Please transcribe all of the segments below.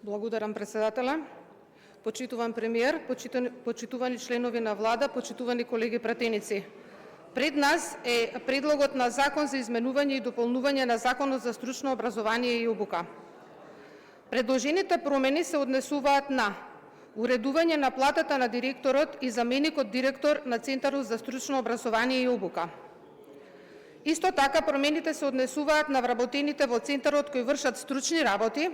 Благодарам, председателя. Почитуван премиер, почитувани членови на влада, почитувани колеги пратеници. Пред нас е предлогот на Закон за изменување и дополнување на Законот за стручно образование и обука. Предложените промени се однесуваат на уредување на платата на директорот и заменикот директор на Центарот за стручно образование и обука. Исто така промените се однесуваат на вработените во Центарот кои вршат стручни работи,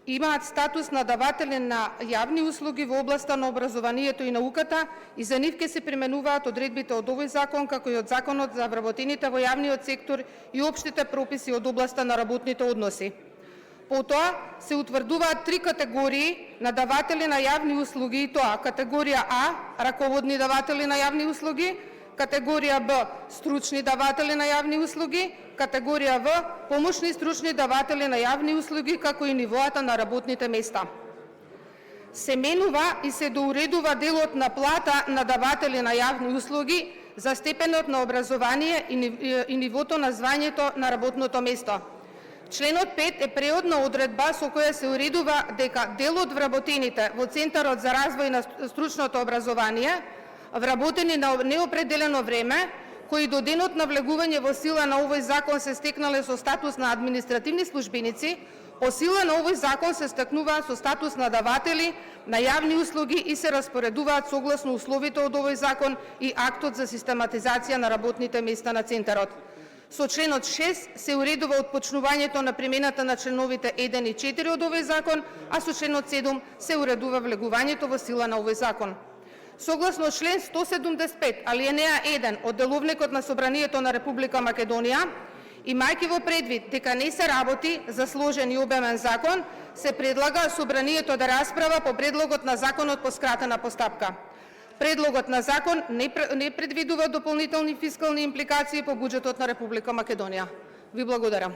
имаат статус на даватели на јавни услуги во областа на образованието и науката и за нив ќе се применуваат одредбите од овој закон, како и од Законот за вработените во јавниот сектор и општите прописи од областа на работните односи. Потоа се утврдуваат три категории на даватели на јавни услуги, и тоа категорија А – раководни даватели на јавни услуги, категорија Б – стручни даватели на јавни услуги, категорија В – помошни стручни даватели на јавни услуги, како и нивоата на работните места. Се менува и се доуредува делот на плата на даватели на јавни услуги за степенот на образование и нивото на звањето на работното место. Членот 5 е преодна одредба со која се уредува дека дел од вработените во Центарот за развој на стручното образование, вработени на неопределено време, кои до денот на влегување во сила на овој закон се стекнале со статус на административни службеници, по сила на овој закон се стекнуваат со статус на даватели на јавни услуги и се распоредуваат согласно условите од овој закон и актот за систематизација на работните места на Центарот. Со членот 6 се уредува отпочнувањето на примената на членовите 1 и 4 од овој закон, а со членот 7 се уредува влегувањето во сила на овој закон. Согласно член 175, алинеја 1 од Деловникот на Собранието на Република Македонија, имајќи во предвид дека не се работи за сложен и обемен закон, се предлага Собранието да расправа по предлогот на законот по скратена постапка. Предлогот на закон не предвидува дополнителни фискални импликации по буџетот на Република Македонија. Ви благодарам.